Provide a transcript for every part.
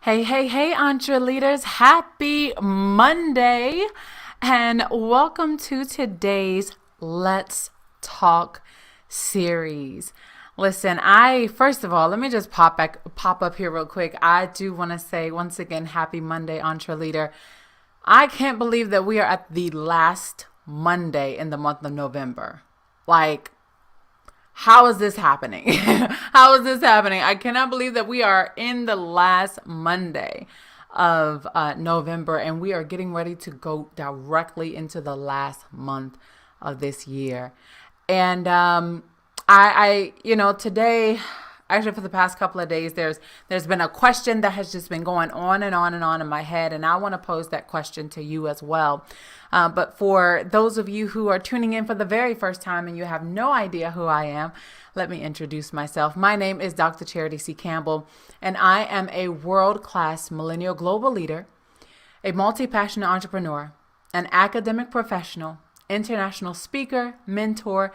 Hey, hey, hey, Entre Leaders. Happy Monday and welcome to today's Let's Talk series. Listen, first of all, let me just pop up here real quick. I do want to say once again, happy Monday, Entre Leader. I can't believe that we are at the last Monday in the month of November. How is this happening? How is this happening? I cannot believe that we are in the last Monday of November and we are getting ready to go directly into the last month of this year. And today, actually for the past couple of days, there's been a question that has just been going on and on and on in my head, and I want to pose that question to you as well. But for those of you who are tuning in for the very first time and you have no idea who I am, let me introduce myself. My name is Dr. Charity C. Campbell, and I am a world-class millennial global leader, a multi-passionate entrepreneur, an academic professional, international speaker, mentor,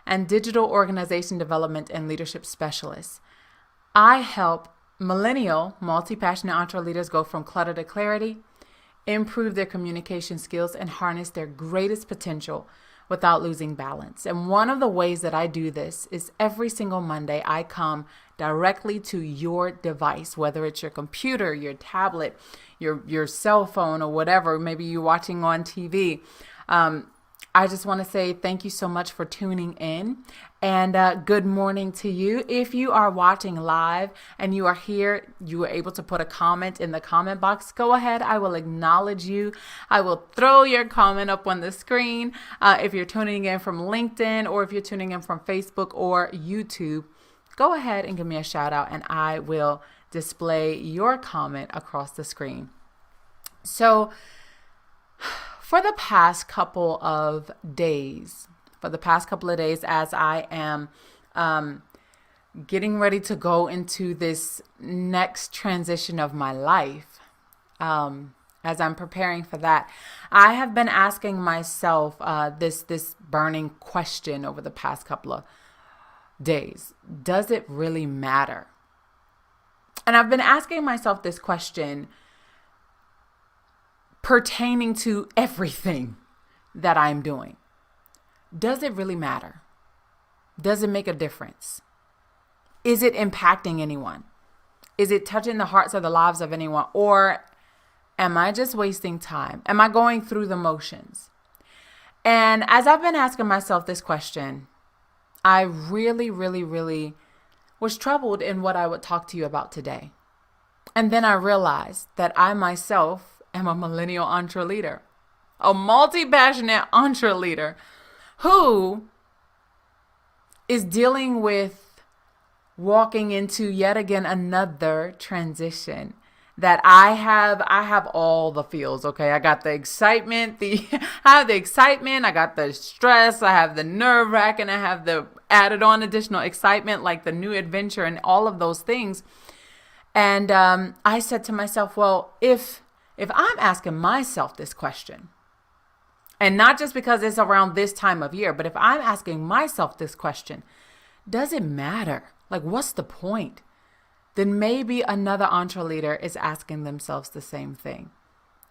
and digital organization development and leadership specialist. I help millennial multi-passionate entre leaders go from clutter to clarity, improve their communication skills, and harness their greatest potential without losing balance. And one of the ways that I do this is every single Monday, I come directly to your device, whether it's your computer, your tablet, your cell phone, or whatever, maybe you're watching on TV. I just want to say thank you so much for tuning in, and good morning to you. If you are watching live and you are here, you are able to put a comment in the comment box, go ahead. I will acknowledge you. I will throw your comment up on the screen. If you're tuning in from LinkedIn or if you're tuning in from Facebook or YouTube, go ahead and give me a shout out and I will display your comment across the screen. So, for the past couple of days, as I am getting ready to go into this next transition of my life, as I'm preparing for that, I have been asking myself this burning question over the past couple of days. Does it really matter? And I've been asking myself this question pertaining to everything that I'm doing. Does it really matter? Does it make a difference? Is it impacting anyone? Is it touching the hearts or the lives of anyone? Or am I just wasting time? Am I going through the motions? And as I've been asking myself this question, I really, really, really was troubled in what I would talk to you about today. And then I realized that I myself am a millennial entre leader, a multi-passionate entre leader who is dealing with walking into yet again another transition that I have all the feels. Okay. I got the excitement, I have the excitement, I got the stress, I have the nerve wracking, I have the added on additional excitement, like the new adventure and all of those things. And I said to myself, well, if I'm asking myself this question, and not just because it's around this time of year, but if I'm asking myself this question, does it matter? Like, what's the point? Then maybe another entre leader is asking themselves the same thing.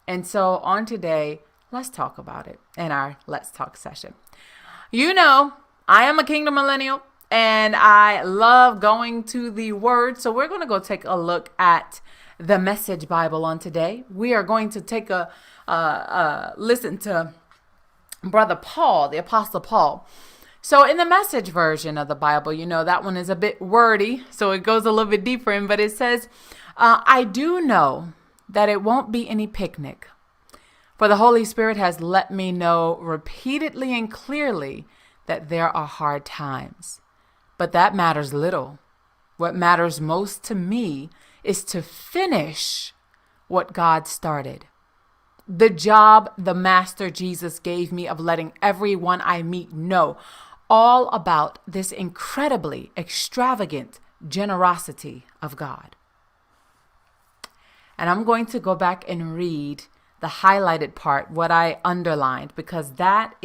And so on today, let's talk about it in our Let's Talk session. You know, I am a Kingdom Millennial and I love going to the Word. So we're going to go take a look at the Message Bible on today. We are going to take a listen to Brother Paul, the Apostle Paul. So in the Message version of the Bible, you know, that one is a bit wordy, so it goes a little bit deeper in, but it says, I do know that it won't be any picnic, for the Holy Spirit has let me know repeatedly and clearly that there are hard times, but that matters little. What matters most to me is to finish what God started. The job the Master Jesus gave me of letting everyone I meet know all about this incredibly extravagant generosity of God. And I'm going to go back and read the highlighted part, what I underlined, because that's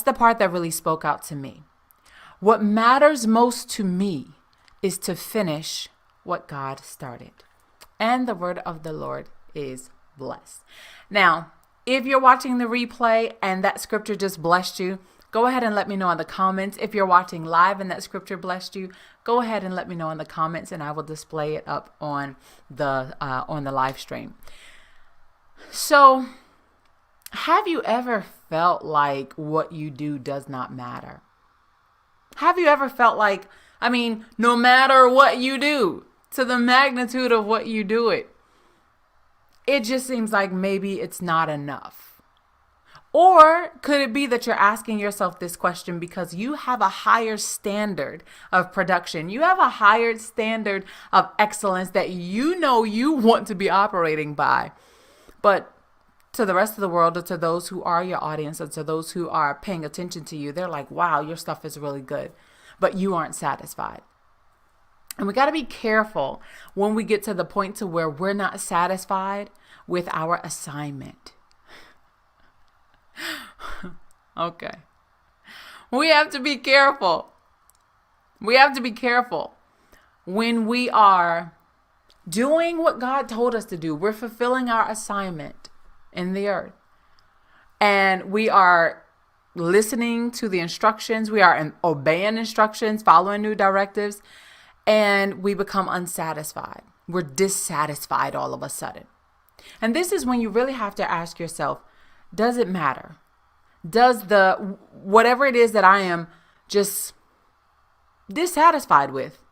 the part that really spoke out to me. What matters most to me is to finish what God started. And the word of the Lord is blessed. Now, if you're watching the replay and that scripture just blessed you, go ahead and let me know in the comments. If you're watching live and that scripture blessed you, go ahead and let me know in the comments, and I will display it up on the live stream. So, have you ever felt like what you do does not matter? Have you ever felt like, no matter what you do, to the magnitude of what you do it just seems like maybe it's not enough? Or could it be that you're asking yourself this question because you have a higher standard of production? You have a higher standard of excellence that you know you want to be operating by. But to the rest of the world, or to those who are your audience, or to those who are paying attention to you, they're like, wow, your stuff is really good, but you aren't satisfied. And we got to be careful when we get to the point to where we're not satisfied with our assignment. Okay. We have to be careful. We have to be careful when we are doing what God told us to do. We're fulfilling our assignment in the earth, and we are listening to the instructions. We are obeying instructions, following new directives, and we become unsatisfied. We're dissatisfied all of a sudden. And this is when you really have to ask yourself, does it matter? Does whatever it is that I am just dissatisfied with,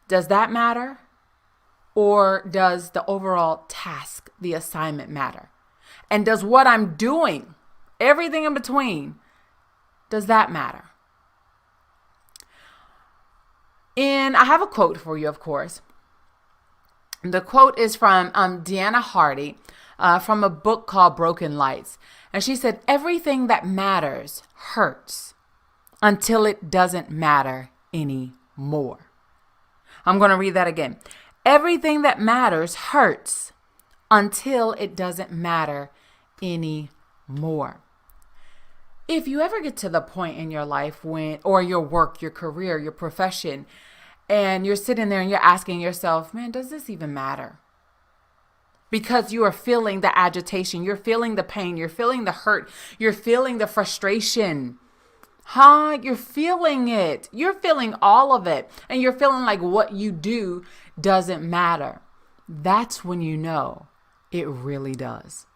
does that matter? Or does the overall task, the assignment, matter? And does what I'm doing, everything in between, does that matter? And I have a quote for you, of course. The quote is from Deanna Hardy from a book called Broken Lights. And she said, everything that matters hurts until it doesn't matter anymore. I'm going to read that again. Everything that matters hurts until it doesn't matter anymore. If you ever get to the point in your life or your work, your career, your profession, and you're sitting there and you're asking yourself, man, does this even matter? Because you are feeling the agitation, you're feeling the pain, you're feeling the hurt, you're feeling the frustration. You're feeling it. You're feeling all of it. And you're feeling like what you do doesn't matter. That's when you know it really does.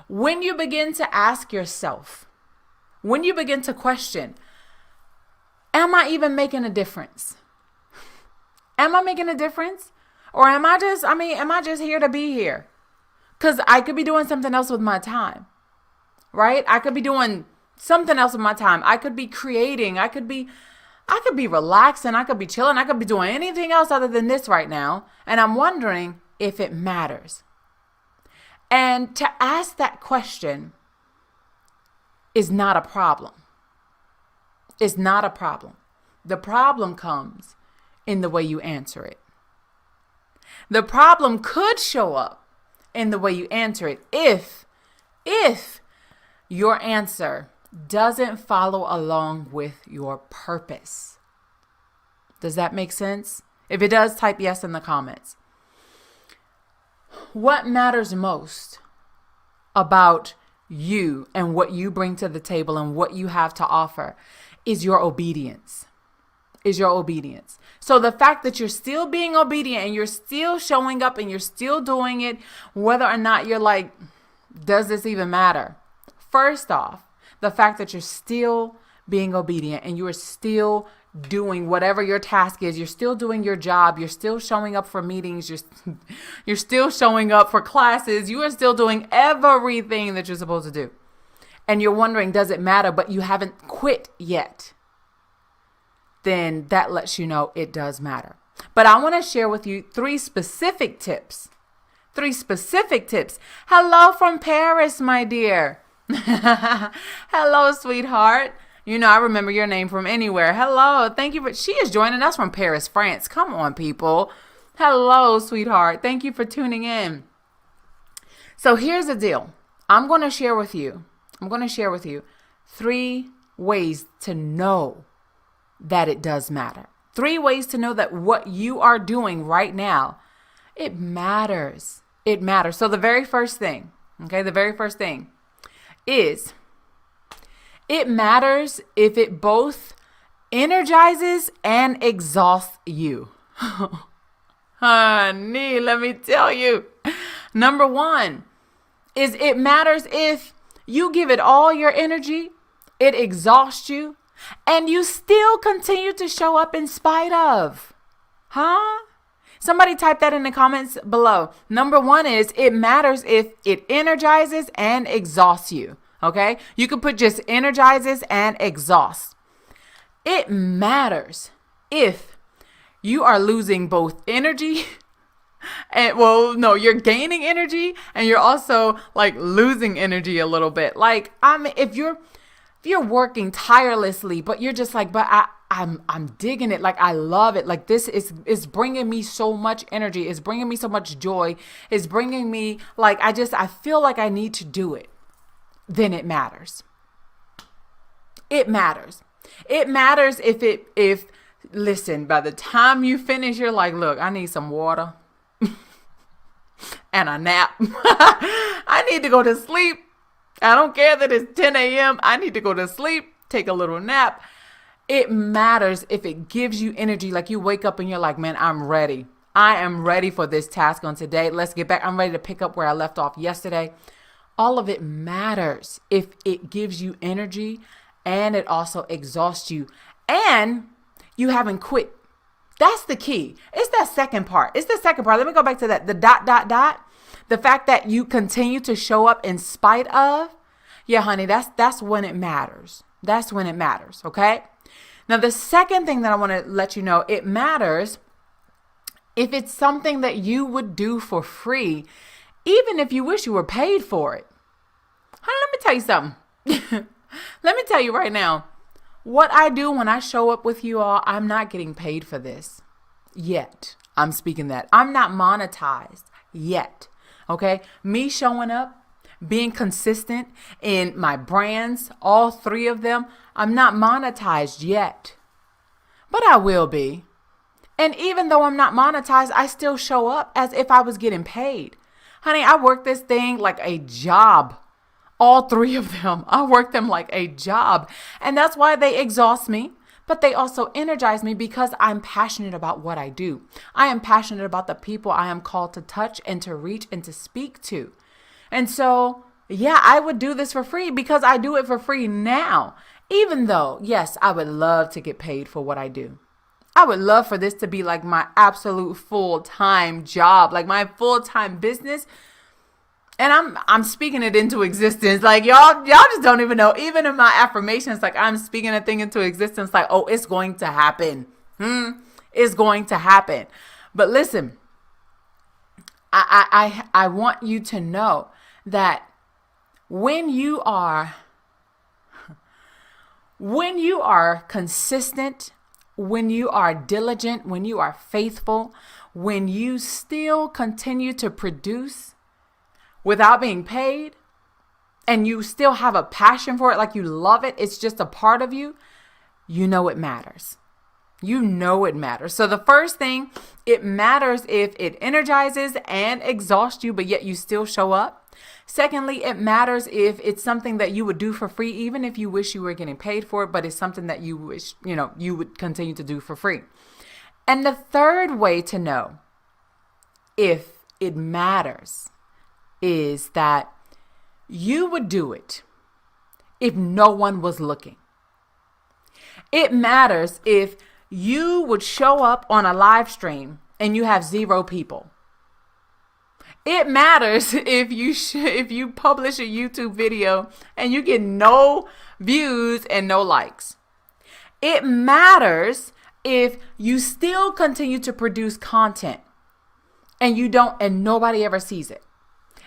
When you begin to ask yourself, when you begin to question, am I even making a difference? Am I making a difference? Or am I just here to be here? Because I could be doing something else with my time, right? I could be doing something else with my time. I could be creating. I could be relaxing. I could be chilling. I could be doing anything else other than this right now. And I'm wondering if it matters. And to ask that question is not a problem. It's not a problem. The problem comes in the way you answer it. The problem could show up in the way you answer it if your answer doesn't follow along with your purpose. Does that make sense? If it does, type yes in the comments. What matters most about you and what you bring to the table and what you have to offer is your obedience. So the fact that you're still being obedient and you're still showing up and you're still doing it, whether or not you're like, does this even matter? First off, the fact that you're still being obedient and you are still doing whatever your task is, you're still doing your job, you're still showing up for meetings, you're still showing up for classes, you are still doing everything that you're supposed to do. And you're wondering, does it matter? But you haven't quit yet. Then that lets you know it does matter. But I want to share with you 3 specific tips. 3 specific tips. Hello from Paris, my dear. Hello, sweetheart. You know, I remember your name from anywhere. Hello. Thank you she is joining us from Paris, France. Come on, people. Hello, sweetheart. Thank you for tuning in. So here's the deal. I'm going to share with you 3 ways to know that it does matter. 3 ways to know that what you are doing right now It matters. It matters. So the very first thing, is it matters if it both energizes and exhausts you. Honey, let me tell you. Number one is it matters if you give it all your energy, it exhausts you, and you still continue to show up in spite of. Somebody type that in the comments below. Number one is it matters if it energizes and exhausts you. Okay? You could put just energizes and exhausts. It matters if you are losing both energy and you're gaining energy and you're also like losing energy a little bit. Like, if you're working tirelessly, but you're just like, but I'm digging it. Like, I love it. Like, this is bringing me so much energy. It's bringing me so much joy. It's bringing me like, I feel like I need to do it. Then it matters. It matters. It matters if listen, by the time you finish, you're like, look, I need some water and a nap. I need to go to sleep. I don't care that it's 10 a.m. I need to go to sleep, take a little nap. It matters if it gives you energy. Like, you wake up and you're like, man, I'm ready. I am ready for this task on today. Let's get back. I'm ready to pick up where I left off yesterday. All of it matters if it gives you energy and it also exhausts you and you haven't quit. That's the key. It's that second part. Let me go back to that. The ... The fact that you continue to show up in spite of. Yeah, honey, that's when it matters. That's when it matters. Okay. Now, the second thing that I want to let you know, it matters if it's something that you would do for free, even if you wish you were paid for it. Honey, let me tell you something. Let me tell you right now, what I do when I show up with you all, I'm not getting paid for this yet. I'm speaking that. I'm not monetized yet. Okay. Me showing up, being consistent in my brands, all three of them, I'm not monetized yet, but I will be. And even though I'm not monetized, I still show up as if I was getting paid. Honey, I work this thing like a job. All three of them. I work them like a job. And that's why they exhaust me, but they also energize me because I'm passionate about what I do. I am passionate about the people I am called to touch and to reach and to speak to. And so, yeah, I would do this for free because I do it for free now. Even though, yes, I would love to get paid for what I do. I would love for this to be like my absolute full-time job, like my full-time business. And I'm speaking it into existence. Like, y'all just don't even know. Even in my affirmations, like, I'm speaking a thing into existence. Like, oh, it's going to happen. It's going to happen. But listen, I want you to know that when you are consistent, when you are diligent, when you are faithful, when you still continue to produce without being paid, and you still have a passion for it, like you love it, it's just a part of you, you know it matters. You know it matters. So the first thing, it matters if it energizes and exhausts you, but yet you still show up. Secondly, it matters if it's something that you would do for free, even if you wish you were getting paid for it, but it's something that you wish, you would continue to do for free. And the third way to know if it matters is that you would do it if no one was looking. It matters if you would show up on a live stream and you have 0 people. It matters if you publish a YouTube video and you get no views and no likes. It matters if you still continue to produce content and nobody ever sees it.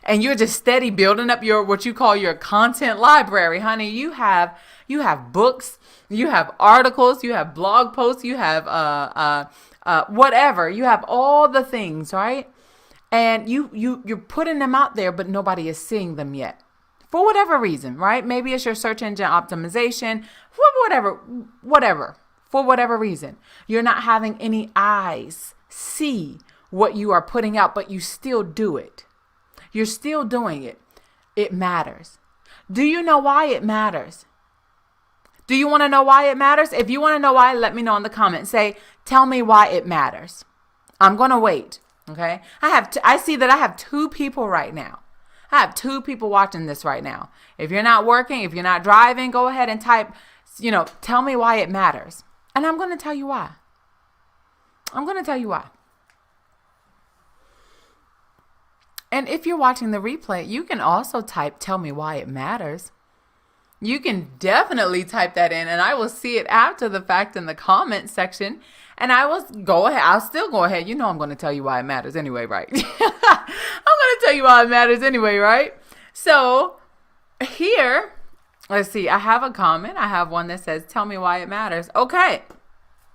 And you're just steady building up what you call your content library, honey. You have books, you have articles, you have blog posts, you have whatever. You have all the things, right? And you're putting them out there, but nobody is seeing them yet. For whatever reason, right? Maybe it's your search engine optimization, whatever. For whatever reason, you're not having any eyes see what you are putting out, but you still do it. You're still doing it. It matters. Do you know why it matters? Do you want to know why it matters? If you want to know why, let me know in the comments. Say, tell me why it matters. I'm going to wait. Okay. I see that I have 2 people right now. I have 2 people watching this right now. If you're not working, if you're not driving, go ahead and type, tell me why it matters. And I'm going to tell you why. I'm going to tell you why. And if you're watching the replay, you can also type, tell me why it matters. You can definitely type that in, and I will see it after the fact in the comment section. And I will go ahead. I'll still go ahead. I'm going to tell you why it matters anyway, right? I'm going to tell you why it matters anyway, right? So here, let's see. I have a comment. I have one that says, tell me why it matters. Okay.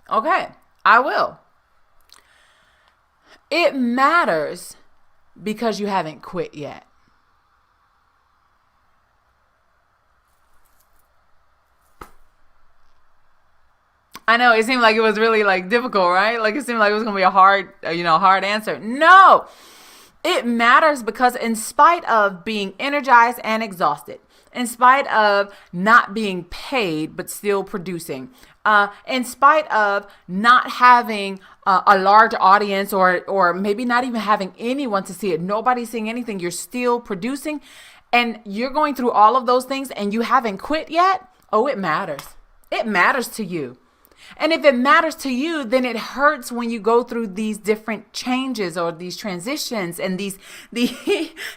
I will. It matters because you haven't quit yet. I know it seemed like it was really difficult, right? It seemed like it was going to be a hard answer. No, it matters because in spite of being energized and exhausted, in spite of not being paid, but still producing, in spite of not having a large audience or maybe not even having anyone to see it, nobody seeing anything, you're still producing and you're going through all of those things and you haven't quit yet. Oh, it matters. It matters to you. And if it matters to you, then it hurts when you go through these different changes or these transitions and these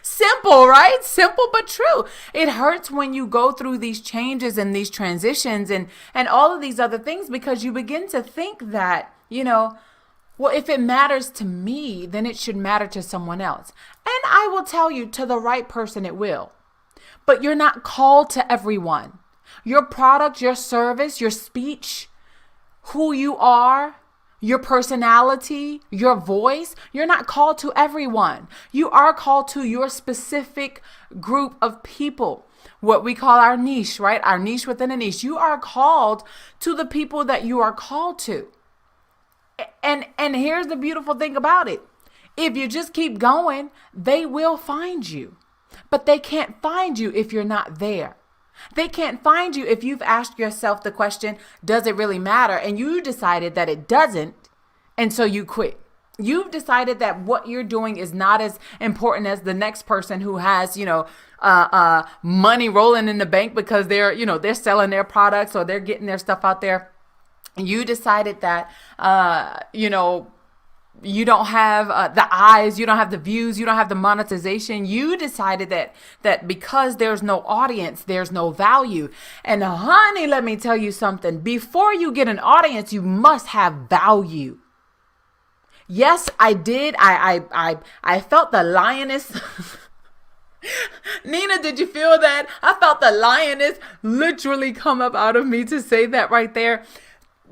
simple, right? Simple but true. It hurts when you go through these changes and these transitions and all of these other things because you begin to think that, well, if it matters to me, then it should matter to someone else. And I will tell you, to the right person, it will. But you're not called to everyone. Your product, your service, your speech, who you are, your personality, your voice, you're not called to everyone. You are called to your specific group of people, what we call our niche, right? Our niche within a niche. You are called to the people that you are called to. And here's the beautiful thing about it. If you just keep going, they will find you, but they can't find you if you're not there. They can't find you if you've asked yourself the question, does it really matter? And you decided that it doesn't. And so you quit. You've decided that what you're doing is not as important as the next person who has, money rolling in the bank because they're selling their products or they're getting their stuff out there. You decided that, you don't have the eyes, you don't have the views, you don't have the monetization. You decided that because there's no audience, there's no value. And honey, let me tell you something. Before you get an audience, you must have value. Yes, I did. I felt the lioness. Nina, did you feel that? I felt the lioness literally come up out of me to say that right there.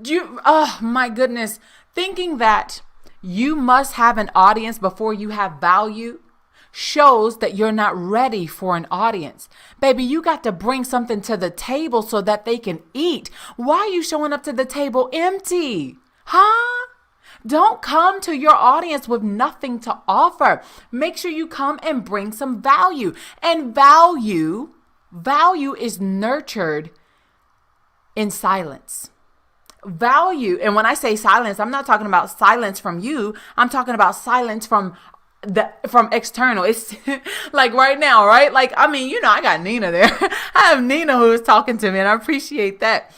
Oh my goodness. Thinking that you must have an audience before you have value shows that you're not ready for an audience. Baby, you got to bring something to the table so that they can eat. Why are you showing up to the table empty? Huh? Don't come to your audience with nothing to offer. Make sure you come and bring some value. And value is nurtured in silence. Value, and when I say silence, I'm not talking about silence from you. I'm talking about silence from external. It's like right now, right? I got Nina there. I have Nina who is talking to me, and I appreciate that.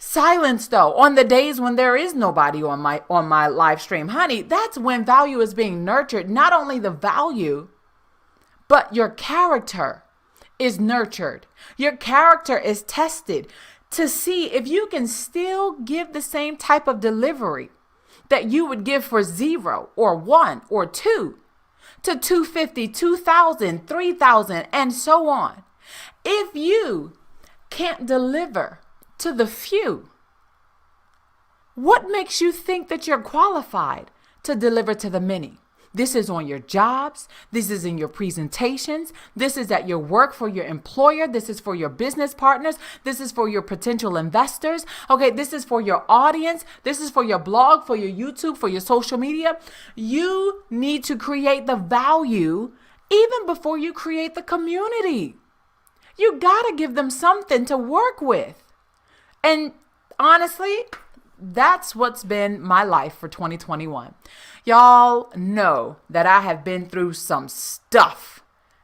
Silence, though, on the days when there is nobody on my live stream, honey, that's when value is being nurtured. Not only the value, but your character is nurtured. Your character is tested to see if you can still give the same type of delivery that you would give for 0 or 1 or 2 to 250, 2,000, 3,000, and so on. If you can't deliver to the few, what makes you think that you're qualified to deliver to the many? This is on your jobs. This is in your presentations. This is at your work for your employer. This is for your business partners. This is for your potential investors. Okay, this is for your audience. This is for your blog, for your YouTube, for your social media. You need to create the value even before you create the community. You gotta give them something to work with. And honestly, that's what's been my life for 2021. Y'all know that I have been through some stuff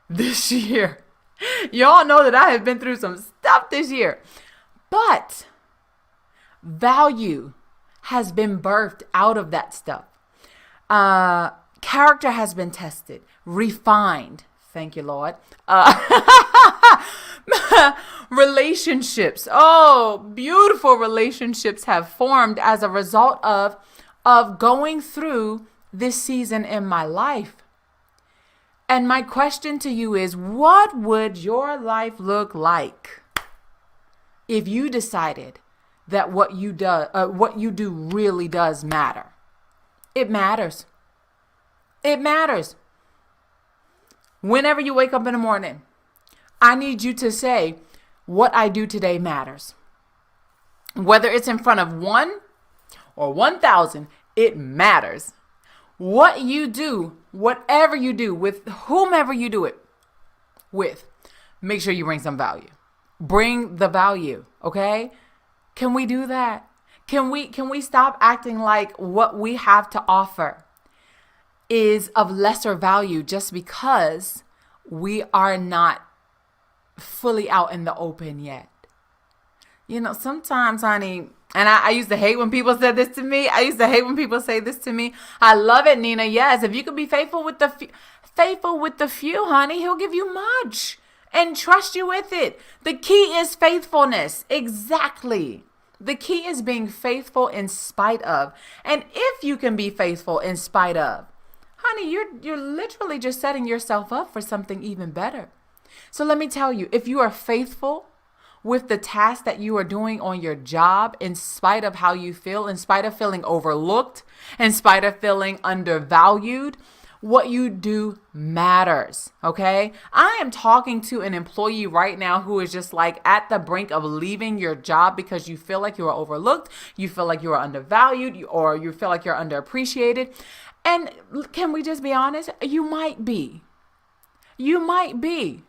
this year. Y'all know that I have been through some stuff this year. But value has been birthed out of that stuff. Character has been tested, refined. Thank you, Lord. Relationships. Oh, beautiful relationships have formed as a result of going through this season in my life. And my question to you is, what would your life look like if you decided that what you do really does matter? It matters. It matters. Whenever you wake up in the morning, I need you to say, what I do today matters. Whether it's in front of 1 or 1,000, it matters. What you do, whatever you do, with whomever you do it with, make sure you bring some value. Bring the value, okay? Can we do that? Can we stop acting like what we have to offer is of lesser value just because we are not fully out in the open yet? You know, sometimes, honey, and I used to hate when people said this to me. I used to hate when people say this to me. I love it, Nina. Yes, if you could be faithful with the few, honey, he'll give you much and trust you with it. The key is faithfulness. Exactly. The key is being faithful in spite of. And if you can be faithful in spite of, honey, you're literally just setting yourself up for something even better. So let me tell you, if you are faithful with the task that you are doing on your job, in spite of how you feel, in spite of feeling overlooked, in spite of feeling undervalued, what you do matters, okay? I am talking to an employee right now who is just like at the brink of leaving your job because you feel like you are overlooked, you feel like you are undervalued, or you feel like you're underappreciated. And can we just be honest? You might be. You might be.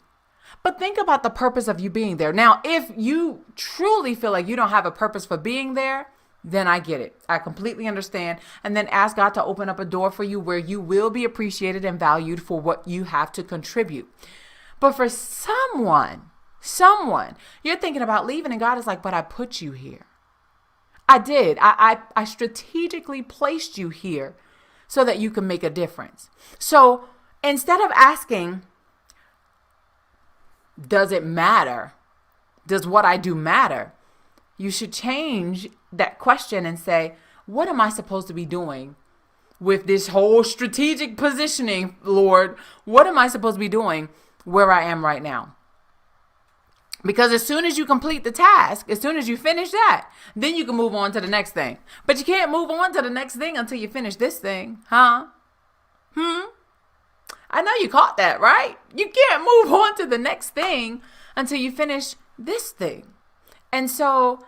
But think about the purpose of you being there. Now, if you truly feel like you don't have a purpose for being there, then I get it. I completely understand. And then ask God to open up a door for you where you will be appreciated and valued for what you have to contribute. But for someone, you're thinking about leaving and God is like, but I put you here. I did. I strategically placed you here so that you can make a difference. So instead of asking, does it matter? Does what I do matter? You should change that question and say, what am I supposed to be doing with this whole strategic positioning, Lord? What am I supposed to be doing where I am right now? Because as soon as you complete the task, as soon as you finish that, then you can move on to the next thing. But you can't move on to the next thing until you finish this thing, huh? I know you caught that, right? You can't move on to the next thing until you finish this thing. And so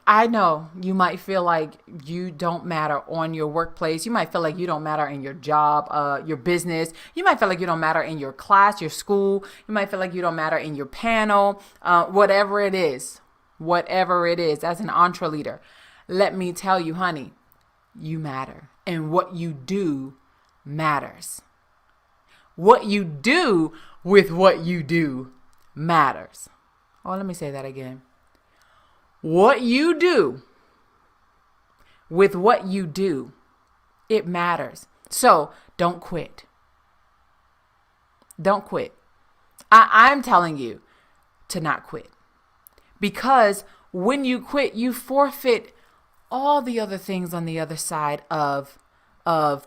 I know you might feel like you don't matter on your workplace. You might feel like you don't matter in your job, your business. You might feel like you don't matter in your class, your school. You might feel like you don't matter in your panel, whatever it is, as an entre leader. Let me tell you, honey, you matter. And what you do matters. What you do with what you do matters. Oh, let me say that again. What you do with what you do, it matters. So don't quit. Don't quit. I'm telling you to not quit. Because when you quit, you forfeit all the other things on the other side of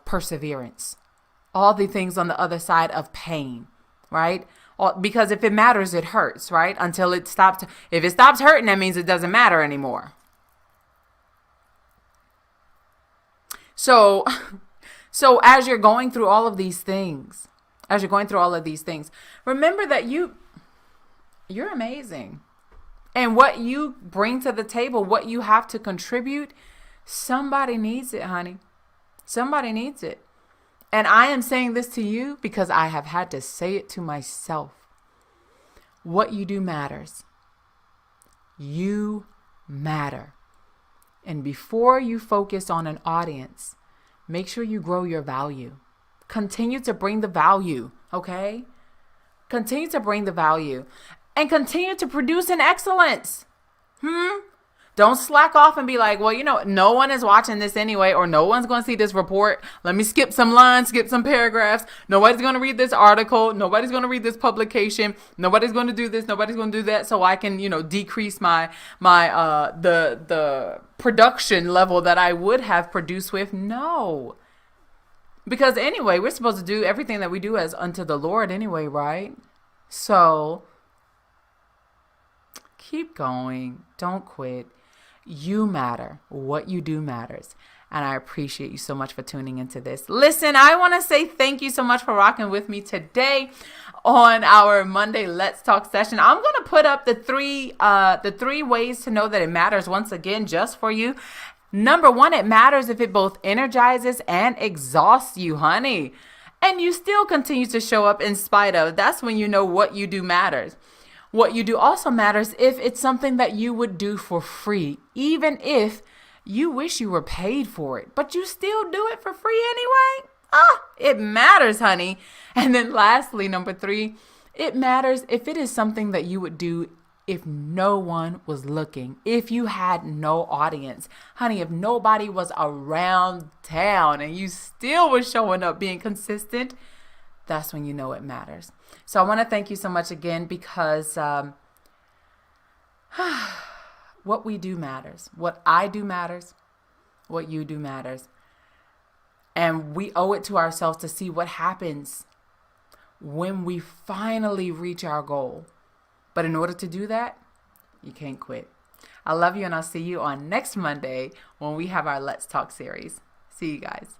perseverance. All the things on the other side of pain, right? Because if it matters, it hurts, right? Until it stops. If it stops hurting, that means it doesn't matter anymore. So So as you're going through all of these things, remember that you're amazing. And what you bring to the table, what you have to contribute, somebody needs it, honey. Somebody needs it. And I am saying this to you because I have had to say it to myself. What you do matters. You matter. And before you focus on an audience, make sure you grow your value. Continue to bring the value, okay? Continue to bring the value. And continue to produce in excellence. Don't slack off and be like, well, no one is watching this anyway, or no one's going to see this report. Let me skip some lines, skip some paragraphs. Nobody's going to read this article. Nobody's going to read this publication. Nobody's going to do this. Nobody's going to do that. So I can, decrease the production level that I would have produced with. No. Because anyway, we're supposed to do everything that we do as unto the Lord anyway, right? So keep going. Don't quit. You matter. What you do matters. And I appreciate you so much for tuning into this. Listen, I want to say thank you so much for rocking with me today on our Monday Let's Talk session. I'm going to put up the three ways to know that it matters once again, just for you. Number one, it matters if it both energizes and exhausts you, honey. And you still continue to show up in spite of. That's when you know what you do matters. What you do also matters if it's something that you would do for free, even if you wish you were paid for it, but you still do it for free anyway. It matters, honey. And then lastly, number three, it matters if it is something that you would do if no one was looking, if you had no audience. Honey, if nobody was around town and you still was showing up being consistent, that's when you know it matters. So I want to thank you so much again because what we do matters. What I do matters. What you do matters. And we owe it to ourselves to see what happens when we finally reach our goal. But in order to do that, you can't quit. I love you, and I'll see you on next Monday when we have our Let's Talk series. See you guys.